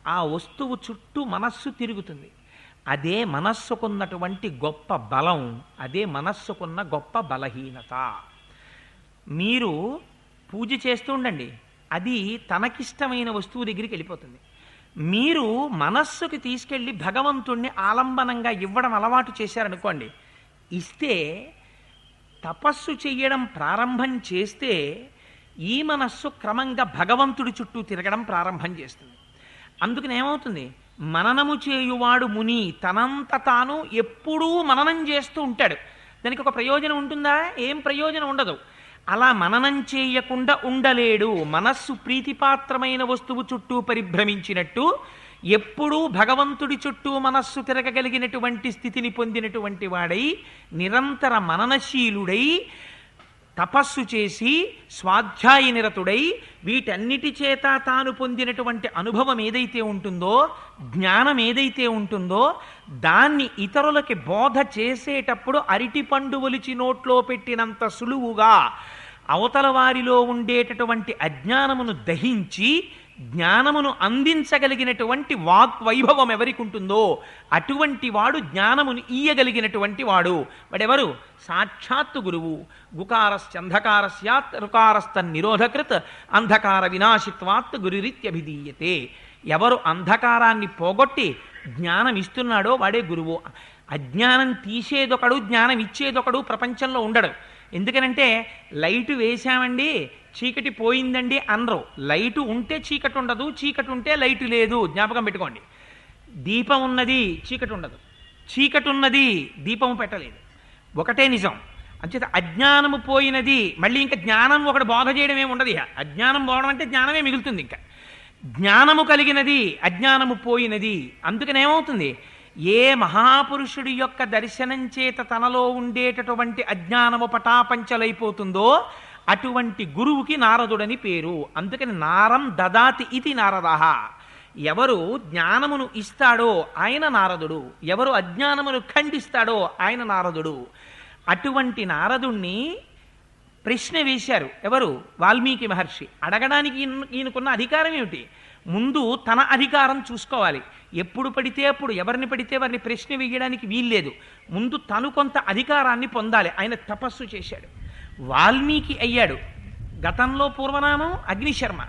ఆ వస్తువు చుట్టూ మనస్సు తిరుగుతుంది. అదే మనస్సుకున్నటువంటి గొప్ప బలం, అదే మనస్సుకున్న గొప్ప బలహీనత. మీరు పూజ చేస్తూ ఉండండి, అది తనకిష్టమైన వస్తువు దగ్గరికి వెళ్ళిపోతుంది. మీరు మనస్సుకి తీసుకెళ్ళి భగవంతుణ్ణి ఆలంబనంగా ఇవ్వడం అలవాటు చేశారనుకోండి, ఇస్తే తపస్సు చెయ్యడం ప్రారంభం చేస్తే ఈ మనస్సు క్రమంగా భగవంతుడి చుట్టూ తిరగడం ప్రారంభం చేస్తుంది. అందుకని ఏమవుతుంది? మననము చేయువాడు ముని, తనంత తాను ఎప్పుడూ మననం చేస్తూ ఉంటాడు. దానికి ఒక ప్రయోజనం ఉంటుందా? ఏం ప్రయోజనం ఉండదు. అలా మననం చేయకుండా ఉండలేడు. మనస్సు ప్రీతిపాత్రమైన వస్తువు చుట్టూ పరిభ్రమించినట్టు ఎప్పుడూ భగవంతుడి చుట్టూ మనస్సు తిరగగలిగినటువంటి స్థితిని పొందినటువంటి వాడై నిరంతర మననశీలుడై తపస్సు చేసి స్వాధ్యాయ నిరతుడై వీటన్నిటి చేత తాను పొందినటువంటి అనుభవం ఏదైతే ఉంటుందో, జ్ఞానం ఏదైతే ఉంటుందో, దాన్ని ఇతరులకి బోధ చేసేటప్పుడు అరటిపండు ఒలిచి నోట్లో పెట్టినంత సులువుగా అవతల వారిలో ఉండేటటువంటి అజ్ఞానమును దహించి జ్ఞానమును అందించగలిగినటువంటి వాగ్వైభవం ఎవరికి ఉంటుందో అటువంటి వాడు జ్ఞానమును ఇయ్యగలిగినటువంటి వాడు. వాడెవరు? సాక్షాత్తు గురువు. గుకారస్యంధకారస్యాత్ రుకారస్తన్నిరోధకృత్ అంధకార వినాశిత్వాత్ గురురిత్యభిధీయతే. ఎవరు అంధకారాన్ని పోగొట్టి జ్ఞానం ఇస్తున్నాడో వాడే గురువు. అజ్ఞానం తీసేదొకడు, జ్ఞానం ఇచ్చేదొకడు ప్రపంచంలో ఉండడు. ఎందుకనంటే లైటు వేశామండి చీకటి పోయిందండి అనరు. లైటు ఉంటే చీకటి ఉండదు, చీకటి ఉంటే లైటు లేదు. జ్ఞాపకం పెట్టుకోండి. దీపం ఉన్నది, చీకటి ఉండదు. చీకటి ఉన్నది, దీపము పెట్టలేదు. ఒకటే నిజం. అంచేత అజ్ఞానము పోయినది, మళ్ళీ ఇంకా జ్ఞానం ఒకటి బోధ చేయడం ఏమి ఉండదు. అజ్ఞానం పోవడం అంటే జ్ఞానమే మిగులుతుంది. ఇంకా జ్ఞానము కలిగినది, అజ్ఞానము పోయినది. అందుకనేమవుతుంది? ఏ మహాపురుషుడి యొక్క దర్శనం చేత తనలో ఉండేటటువంటి అజ్ఞానము పటాపంచలైపోతుందో అటువంటి గురువుకి నారదుడని పేరు. అందుకని నారం దదాతి ఇది నారదః. ఎవరు జ్ఞానమును ఇస్తాడో ఆయన నారదుడు, ఎవరు అజ్ఞానమును ఖండిస్తాడో ఆయన నారదుడు. అటువంటి నారదుణ్ణి ప్రశ్న వేశారు ఎవరు? వాల్మీకి మహర్షి. అడగడానికి ఈయనకున్న అధికారం ఏమిటి? ముందు తన అధికారం చూసుకోవాలి. ఎప్పుడు పడితే అప్పుడు ఎవరిని పడితే వారిని ప్రశ్న వేయడానికి వీల్లేదు. ముందు తను కొంత అధికారాన్ని పొందాలి. ఆయన తపస్సు చేశాడు, వాల్మీకి అయ్యాడు. గతంలో పూర్వనామం అగ్నిశర్మ,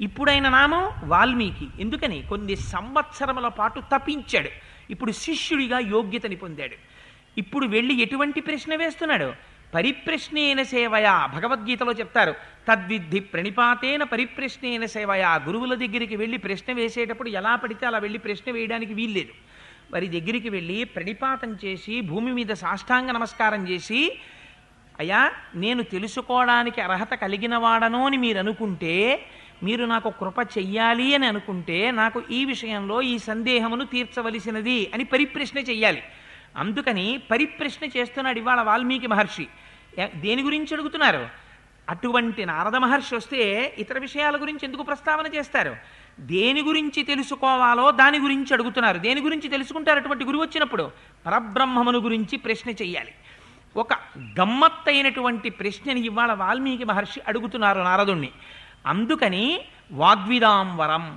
ఇప్పుడైన నామం వాల్మీకి. ఎందుకని? కొన్ని సంవత్సరముల పాటు తపించాడు. ఇప్పుడు శిష్యుడిగా యోగ్యతని పొందాడు. ఇప్పుడు వెళ్ళి ఎటువంటి ప్రశ్న వేస్తున్నాడు? పరిప్రశ్నేన సేవయా. భగవద్గీతలో చెప్తారు, తద్విద్ధి ప్రణిపాతేన పరిప్రశ్నేన సేవయా. గురువుల దగ్గరికి వెళ్ళి ప్రశ్న వేసేటప్పుడు ఎలా పడితే అలా వెళ్ళి ప్రశ్న వేయడానికి వీల్లేదు. వారి దగ్గరికి వెళ్ళి ప్రణిపాతం చేసి భూమి మీద సాష్టాంగ నమస్కారం చేసి, అయ్యా నేను తెలుసుకోవడానికి అర్హత కలిగిన వాడను అని మీరు అనుకుంటే, మీరు నాకు కృప చెయ్యాలి అని అనుకుంటే, నాకు ఈ విషయంలో ఈ సందేహమును తీర్చవలసినది అని పరిప్రశ్న చెయ్యాలి. అందుకని పరిప్రశ్న చేస్తున్నాడు ఇవాళ వాల్మీకి మహర్షి. దేని గురించి అడుగుతున్నారు? అటువంటి నారద మహర్షి వస్తే ఇతర విషయాల గురించి ఎందుకు ప్రస్తావన చేస్తారు? దేని గురించి తెలుసుకోవాలో దాని గురించి అడుగుతున్నారు. దేని గురించి తెలుసుకుంటారు అటువంటి గురువు వచ్చినప్పుడు? పరబ్రహ్మమును గురించి ప్రశ్న చెయ్యాలి. ఒక గమ్మత్తైనటువంటి ప్రశ్నని ఇవాళ వాల్మీకి మహర్షి అడుగుతున్నారు నారదుణ్ణి. అందుకని వాగ్విదాం వరం.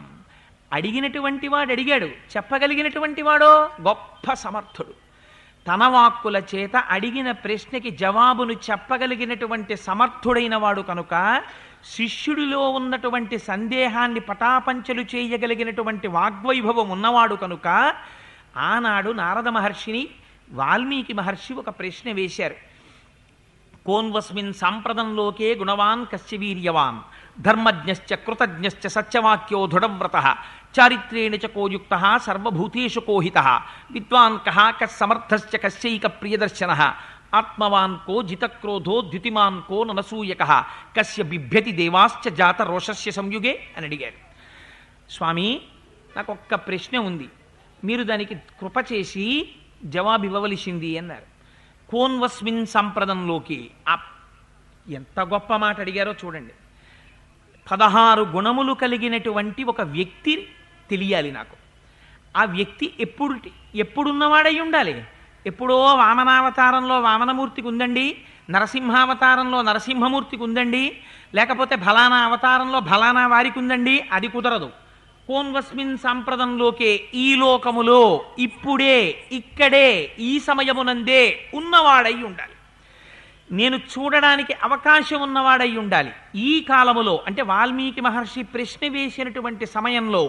అడిగినటువంటి వాడు అడిగాడు, చెప్పగలిగినటువంటి వాడో గొప్ప సమర్థుడు. తన వాక్కుల చేత అడిగిన ప్రశ్నకి జవాబును చెప్పగలిగినటువంటి సమర్థుడైన వాడు కనుక, శిష్యుడిలో ఉన్నటువంటి సందేహాన్ని పటాపంచలు చేయగలిగినటువంటి వాగ్వైభవం ఉన్నవాడు కనుక, ఆనాడు నారద మహర్షిని వాల్మీకి మహర్షి ఒక ప్రశ్న వేశారు. కోన్వస్మిన్ సాంప్రదంలోకే గుణవాన్ కస్య వీర్యవాన్ ధర్మజ్ఞశ్చ కృతజ్ఞశ్చ సత్యవాక్యో దృఢవ్రతః చారిత్రేణ చ కోయుక్త సర్వభూతేషు కోహితః విద్వాన్ కః కస్సమర్థశ్చ కస్యైక ప్రియదర్శనః ఆత్మవాన్ కో జితక్రోధో ద్యుతిమాన్ కో ననసూయకః కస్య బిభ్యతి దేవాశ్చ జాత రోషస్య సంయుగే అని అడిగారు. స్వామి, నాకు ఒక్క ప్రశ్న ఉంది, మీరు దానికి కృప చేసి జవాబు ఇవ్వవలసింది అన్నారు. కోన్వస్మిన్ సంప్రదంలోకి. ఎంత గొప్ప మాట అడిగారో చూడండి. 16 గుణములు కలిగినటువంటి ఒక వ్యక్తి తెలియాలి నాకు. ఆ వ్యక్తి ఎప్పుడున్నవాడై ఉండాలి? ఎప్పుడో వామనావతారంలో వామనమూర్తికి ఉందండి, నరసింహావతారంలో నరసింహమూర్తికి ఉందండి, లేకపోతే ఫలానా అవతారంలో ఫలానా వారికి ఉందండి, అది కుదరదు. కోన్వస్మిన్ సంప్రదంలోకే, ఈ లోకములో ఇప్పుడే ఇక్కడే ఈ సమయమునందే ఉన్నవాడై ఉండాలి. నేను చూడడానికి అవకాశం ఉన్నవాడై ఉండాలి. ఈ కాలములో అంటే వాల్మీకి మహర్షి ప్రశ్న వేసినటువంటి సమయంలో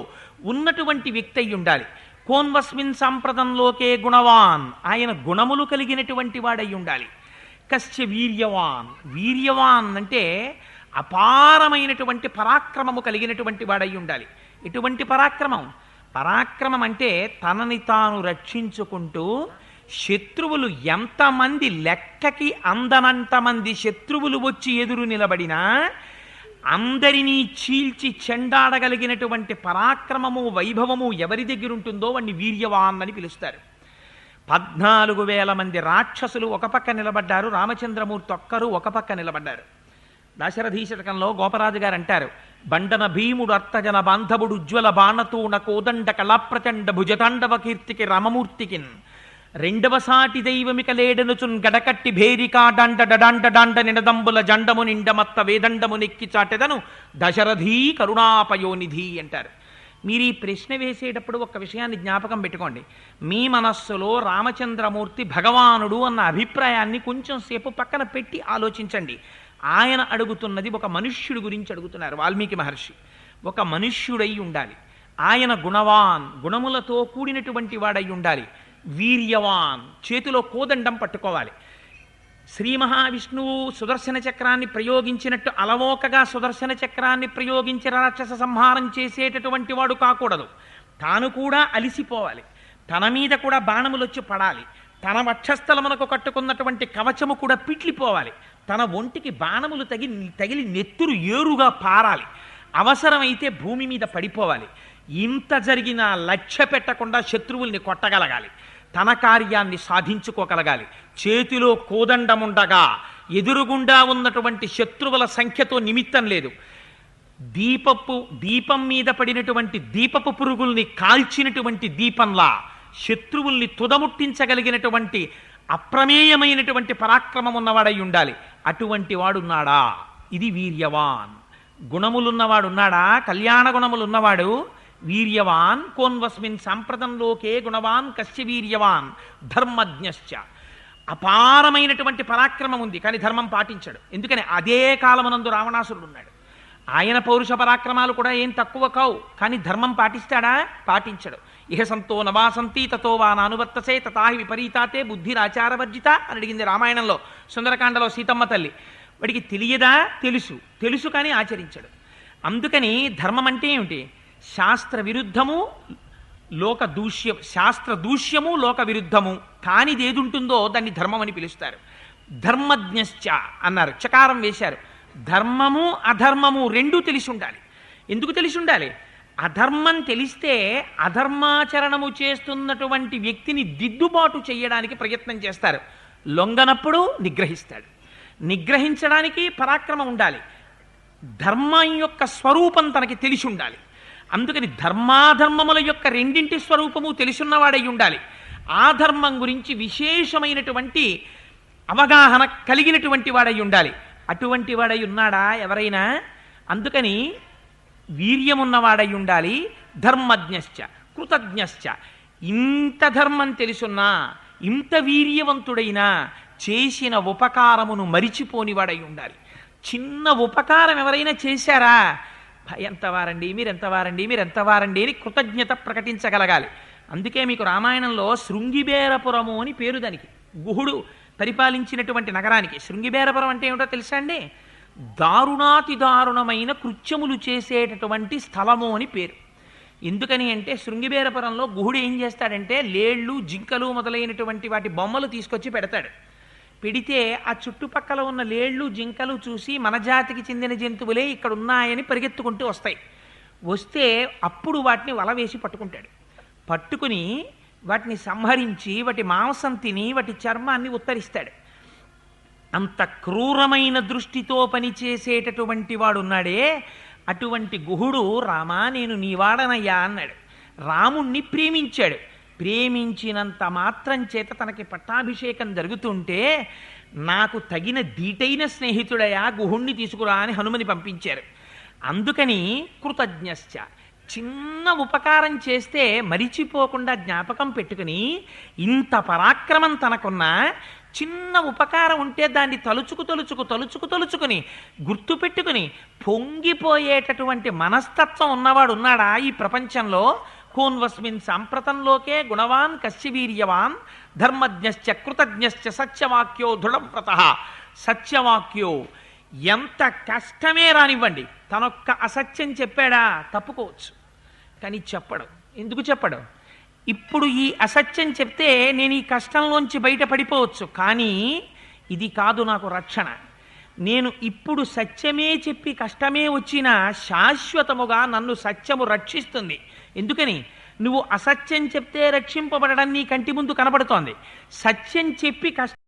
ఉన్నటువంటి వ్యక్తి అయి ఉండాలి. కోన్వస్మిన్ సంప్రదంలోకే గుణవాన్, ఆయన గుణములు కలిగినటువంటి వాడై ఉండాలి. కస్య వీర్యవాన్. వీర్యవాన్ అంటే అపారమైనటువంటి పరాక్రమము కలిగినటువంటి వాడై ఉండాలి. ఎటువంటి పరాక్రమం? పరాక్రమం అంటే తనని తాను రక్షించుకుంటూ, శత్రువులు ఎంతమంది లెక్కకి అందనంతమంది శత్రువులు వచ్చి ఎదురు నిలబడినా అందరినీ చీల్చి చెండాడగలిగినటువంటి పరాక్రమము వైభవము ఎవరి దగ్గర ఉంటుందో వాడిని వీర్యవాన్ అని పిలుస్తారు. 14,000 మంది రాక్షసులు ఒక పక్క నిలబడ్డారు, రామచంద్రమూర్తి ఒక్కరు ఒక పక్క నిలబడ్డారు. దాశరథీశతకంలో గోపరాజు గారు అంటారు, బండన భీముడు అర్థజన బాంధవుడు ఉజ్వల బాణతూణ కోదండ కళాప్రచండ భుజతాండవ కీర్తికి రామమూర్తికిన్ రెండవ సాటి దైవమిక లేడనుచున్ గడకట్టి భేరికా డండ డడాండ డాండ నినదంబుల జండము నిండమత్త వేదండము నెక్కి చాటెదను దశరథీ కరుణాపయోనిధి అంటారు. మీరు ఈ ప్రశ్న వేసేటప్పుడు ఒక విషయాన్ని జ్ఞాపకం పెట్టుకోండి. మీ మనస్సులో రామచంద్రమూర్తి భగవానుడు అన్న అభిప్రాయాన్ని కొంచెం సేపు పక్కన పెట్టి ఆలోచించండి. ఆయన అడుగుతున్నది ఒక మనుష్యుడి గురించి అడుగుతున్నారు వాల్మీకి మహర్షి. ఒక మనుష్యుడై ఉండాలి, ఆయన గుణవాన్, గుణములతో కూడినటువంటి వాడై ఉండాలి, వీర్యవాన్, చేతిలో కోదండం పట్టుకోవాలి. శ్రీ మహావిష్ణువు సుదర్శన చక్రాన్ని ప్రయోగించినట్టు అలవోకగా సుదర్శన చక్రాన్ని ప్రయోగించి రాక్షస సంహారం చేసేటటువంటి వాడు కాకూడదు. తాను కూడా అలిసిపోవాలి, తన మీద కూడా బాణములు వచ్చి పడాలి, తన వక్షస్థలమునకు కట్టుకున్నటువంటి కవచము కూడా పిట్లిపోవాలి, తన ఒంటికి బాణములు తగిలి నెత్తురు ఏరుగా పారాలి, అవసరమైతే భూమి మీద పడిపోవాలి. ఇంత జరిగినా లక్ష్య పెట్టకుండా శత్రువుల్ని కొట్టగలగాలి, తన కార్యాన్ని సాధించుకోగలగాలి. చేతిలో కోదండముండగా ఎదురుగుండా ఉన్నటువంటి శత్రువుల సంఖ్యతో నిమిత్తం లేదు. దీపం మీద పడినటువంటి దీపపు పురుగుల్ని కాల్చినటువంటి దీపంలా శత్రువుల్ని తుదముట్టించగలిగినటువంటి అప్రమేయమైనటువంటి పరాక్రమం ఉన్నవాడై ఉండాలి. అటువంటి వాడున్నాడా? ఇది వీర్యవాన్. గుణములున్నవాడున్నాడా? కళ్యాణ గుణములున్నవాడు వీర్యవాన్. కోన్వస్మిన్ సాంప్రతంలోకే గుణవాన్ కశ్య వీర్యవాన్ ధర్మజ్ఞశ్చ. అపారమైనటువంటి పరాక్రమం ఉంది, కానీ ధర్మం పాటించాడు. ఎందుకని? అదే కాలమునందు రావణాసురుడు ఉన్నాడు. ఆయన పౌరుష పరాక్రమాలు కూడా ఏం తక్కువ కావు, కానీ ధర్మం పాటిస్తాడా? పాటించడు. ఇహ సంతో నవాసంతి తతో వా నానువర్తసే తథాహి విపరీతాతే బుద్ధిరాచారవర్జిత అని అడిగింది రామాయణంలో సుందరకాండలో సీతమ్మ తల్లి. వాడికి తెలియదా? తెలుసు కానీ ఆచరించడు. అందుకని ధర్మం అంటే ఏమిటి? శాస్త్ర విరుద్ధము లోక దూష్యం, శాస్త్ర దూష్యము లోక విరుద్ధము కానిది ఏది ఉంటుందో దాన్ని ధర్మం అని పిలుస్తారు. ధర్మజ్ఞశ్చ అన్నారు, చకారం వేశారు. ధర్మము అధర్మము రెండూ తెలిసి ఉండాలి. ఎందుకు తెలిసి ఉండాలి? అధర్మం తెలిస్తే అధర్మాచరణము చేస్తున్నటువంటి వ్యక్తిని దిద్దుబాటు చేయడానికి ప్రయత్నం చేస్తారు. లొంగనప్పుడు నిగ్రహిస్తాడు. నిగ్రహించడానికి పరాక్రమం ఉండాలి. ధర్మం యొక్క స్వరూపం తనకి తెలిసి ఉండాలి. అందుకని ధర్మాధర్మముల యొక్క రెండింటి స్వరూపము తెలుసున్నవాడై ఉండాలి. ఆ ధర్మం గురించి విశేషమైనటువంటి అవగాహన కలిగినటువంటి వాడై ఉండాలి. అటువంటి వాడై ఉన్నాడా ఎవరైనా? అందుకని వీర్యమున్నవాడై ఉండాలి. ధర్మజ్ఞశ్చ కృతజ్ఞశ్చ. ఇంత ధర్మం తెలుసున్నా, ఇంత వీర్యవంతుడైనా చేసిన ఉపకారమును మరిచిపోనివాడై ఉండాలి. చిన్న ఉపకారం ఎవరైనా చేశారా? ఎంతవారండి మీరెంతవారండి అని కృతజ్ఞత ప్రకటించగలగాలి. అందుకే మీకు రామాయణంలో శృంగిబేరపురము అని పేరు దానికి. గుహుడు పరిపాలించినటువంటి నగరానికి. శృంగిబేరపురం అంటే ఏమిటో తెలుసా అండి? దారుణాతి దారుణమైన కృత్యములు చేసేటటువంటి స్థలము అని పేరు. ఎందుకని అంటే శృంగిబేరపురంలో గుహుడు ఏం చేస్తాడంటే లేళ్ళు, జింకలు మొదలైనటువంటి వాటి బొమ్మలు తీసుకొచ్చి పెడతాడు. పెడితే ఆ చుట్టుపక్కల ఉన్న లేళ్ళు, జింకలు చూసి మన జాతికి చెందిన జంతువులే ఇక్కడ ఉన్నాయని పరిగెత్తుకుంటూ వస్తాయి. వస్తే అప్పుడు వాటిని వల వేసి పట్టుకుంటాడు. పట్టుకుని వాటిని సంహరించి వాటి మాంసం తిని వాటి చర్మాన్ని ఉత్తరిస్తాడు. అంత క్రూరమైన దృష్టితో పనిచేసేటటువంటి వాడున్నాడే, అటువంటి గుహుడు రామా నేను నీవాడనయ్యా అన్నాడు. రాముణ్ణి ప్రేమించాడు. ప్రేమించినంత మాత్రం చేత తనకి పట్టాభిషేకం జరుగుతుంటే నాకు తగిన దీటైన స్నేహితుడయా గుహుణ్ణి తీసుకురా అని హనుమని పంపించారు. అందుకని కృతజ్ఞశ్చ, చిన్న ఉపకారం చేస్తే మరిచిపోకుండా జ్ఞాపకం పెట్టుకుని, ఇంత పరాక్రమం తనకున్నా చిన్న ఉపకారం ఉంటే దాన్ని తలుచుకుని గుర్తుపెట్టుకుని పొంగిపోయేటటువంటి మనస్తత్వం ఉన్నవాడు ఉన్నాడా ఈ ప్రపంచంలో? కోన్వస్మిన్ సాంప్రతంలోకే గుణవాన్ కశ్య వీర్యవాన్ ధర్మజ్ఞశ్చ కృతజ్ఞశ్చ సత్యవాక్యో దృఢవ్రతః. సత్యవాక్యో, ఎంత కష్టమే రానివ్వండి, తనొక్క అసత్యం చెప్పాడా తప్పుకోవచ్చు, కానీ చెప్పడు. ఎందుకు చెప్పడు? ఇప్పుడు ఈ అసత్యం చెప్తే నేను ఈ కష్టంలోంచి బయట పడిపోవచ్చు, కానీ ఇది కాదు నాకు రక్షణ. నేను ఇప్పుడు సత్యమే చెప్పి కష్టమే వచ్చినా శాశ్వతముగా నన్ను సత్యము రక్షిస్తుంది. ఎందుకని? నువ్వు అసత్యం చెప్తే రక్షింపబడడం నీ కంటి ముందు కనబడుతోంది. సత్యం చెప్పి కష్ట